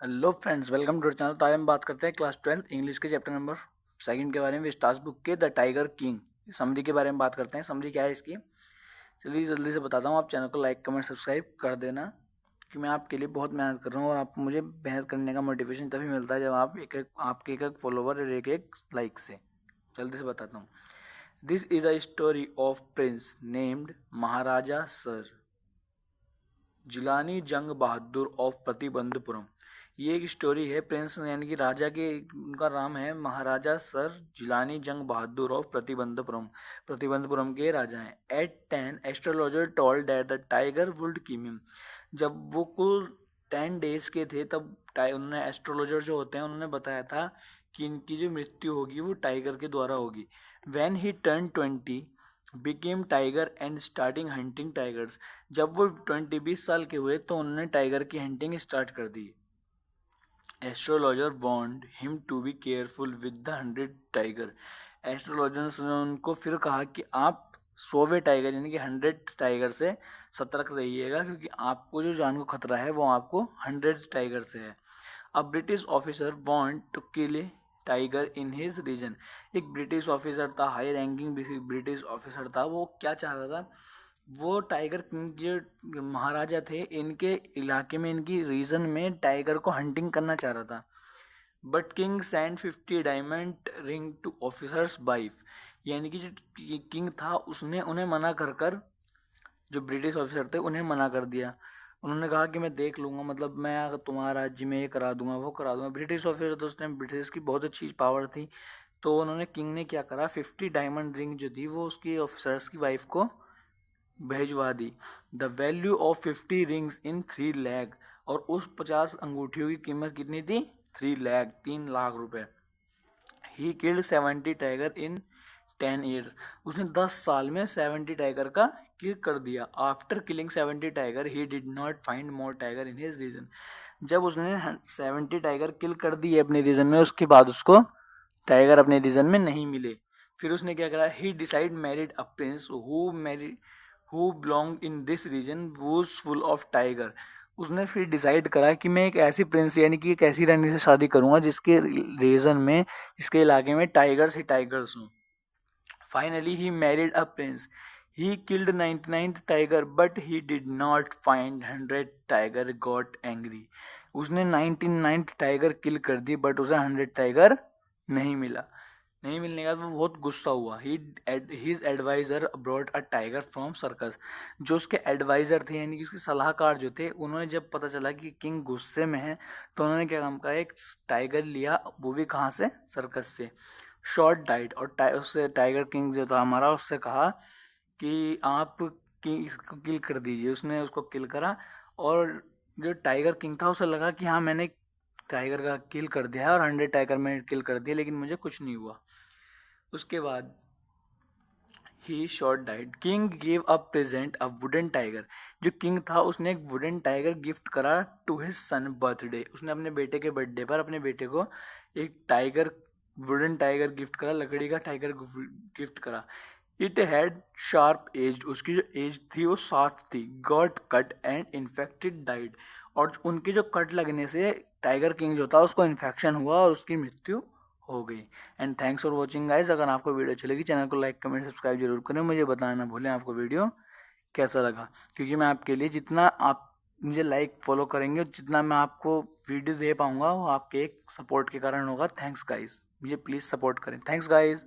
Hello friends, welcome to channel. तो आज हम बात करते हैं क्लास 12 इंग्लिश के चैप्टर नंबर 2 के बारे में, स्टार्स बुक के द टाइगर किंग समरी के बारे में बात करते हैं। समरी क्या है इसकी, चलिए जल्दी से बताता हूँ। आप चैनल को लाइक कमेंट सब्सक्राइब कर देना कि मैं आपके लिए बहुत मेहनत कर रहा हूँ और आपको मुझे मेहनत करने का मोटिवेशन तभी मिलता है जब आप आपके एक फॉलोवर और एक लाइक से। जल्दी से बताता हूँ। This is a story of Prince named Maharaja sir Jilani जंग बहादुर ऑफ प्रतिबंधपुरम। ये एक स्टोरी है प्रिंस यानी कि राजा के, उनका नाम है महाराजा सर जिलानी जंग बहादुर ऑफ प्रतिबंधपुरम के राजा हैं। At 10 astrologer told that the tiger would kill him. जब वो कुल 10 डेज के थे तब उन्होंने, एस्ट्रोलॉजर जो होते हैं, उन्होंने बताया था कि इनकी जो मृत्यु होगी वो टाइगर के द्वारा होगी। When he turn 20 became tiger and starting hunting tigers. जब वो 20 साल के हुए तो उन्होंने टाइगर की हंटिंग स्टार्ट कर दी। Astrologer warned him to be careful with the 100 tiger. Astrologers ने उनको फिर कहा कि आप 100वें टाइगर यानी कि 100 टाइगर से सतर्क रहिएगा, क्योंकि आपको जो जान को खतरा है वो आपको 100 टाइगर से है। A British officer want to kill tiger in his region. एक ब्रिटिश ऑफिसर था, हाई रैंकिंग ब्रिटिश ऑफिसर था। वो क्या चाह रहा था, वो टाइगर किंग जो महाराजा थे इनके इलाके में, इनकी रीजन में टाइगर को हंटिंग करना चाह रहा था। But king send 50 diamond ring to officer's wife. यानी कि जो किंग था उसने उन्हें मना कर कर, जो ब्रिटिश ऑफिसर थे उन्हें मना कर दिया। उन्होंने कहा कि मैं देख लूँगा, मतलब मैं अगर तुम्हारा राज्य में ये करा दूंगा वो करा दूंगा। ब्रिटिश ऑफिसर तो उस टाइम ब्रिटिश की बहुत अच्छी पावर थी, तो उन्होंने, किंग ने क्या करा, 50 डायमंड रिंग जो थी वो उसकी ऑफिसर्स की वाइफ को भेजवा दी। The value of 50 rings in 3 lakh. और उस 50 अंगूठियों की कीमत कितनी थी, 3 लाख, 3 लाख रुपए। He killed 70 tiger in 10 year. उसने 10 साल में 70 टाइगर का किल कर दिया। After killing 70 tiger he did not find more tiger in his region. जब उसने 70 टाइगर किल कर दिए अपने रीजन में, उसके बाद उसको टाइगर अपने रीजन में नहीं मिले। फिर उसने क्या करा, he decide married a prince who belong in this region was full of tiger. उसने फिर डिसाइड करा कि मैं एक ऐसी प्रिंस यानी कि एक ऐसी रानी से शादी करूंगा जिसके रीजन में, जिसके इलाके में टाइगर्स ही टाइगर्स हों। Finally he married a Prince. He killed 99th tiger but he did not find 100 tiger got angry. उसने 99th टाइगर किल कर दी बट उसे 100 टाइगर नहीं मिला। नहीं मिलने का वो बहुत गुस्सा हुआ। His adviser brought a tiger from circus. जो उसके एडवाइजर थे यानी कि उसके सलाहकार जो थे, उन्होंने जब पता चला कि किंग गुस्से में है तो उन्होंने क्या काम करा, एक टाइगर लिया, वो भी कहाँ से, सर्कस से। शॉर्ट डाइट, और उससे टाइगर किंग जो था हमारा, उससे कहा कि आप इसको किल कर दीजिए। उसने उसको किल करा और जो टाइगर किंग था उसे लगा कि हाँ मैंने टाइगर का किल कर दिया है और 100 टाइगर मैंने किल कर दिया, लेकिन मुझे कुछ नहीं हुआ। उसके बाद he shot died. King give a present a wooden tiger. जो किंग था उसने एक वुडन टाइगर गिफ्ट करा टू हिज सन बर्थडे। उसने अपने बेटे के बर्थडे पर अपने बेटे को एक टाइगर, वुडन टाइगर गिफ्ट करा, लकड़ी का टाइगर गिफ्ट करा। It had sharp edge. उसकी जो एज थी वो शार्प थी। Got cut and infected died. और उनके जो कट लगने से टाइगर किंग जो था उसको इन्फेक्शन हुआ और उसकी मृत्यु हो गई। And thanks for watching guys. अगर आपको वीडियो अच्छी लगी, चैनल को लाइक कमेंट सब्सक्राइब जरूर करें। मुझे बताना ना भूलें आपको वीडियो कैसा लगा, क्योंकि मैं आपके लिए, जितना आप मुझे लाइक फॉलो करेंगे, जितना मैं आपको वीडियो दे पाऊंगा वो आपके एक सपोर्ट के कारण होगा। थैंक्स गाइस, मुझे प्लीज़ सपोर्ट करें। Thanks guys.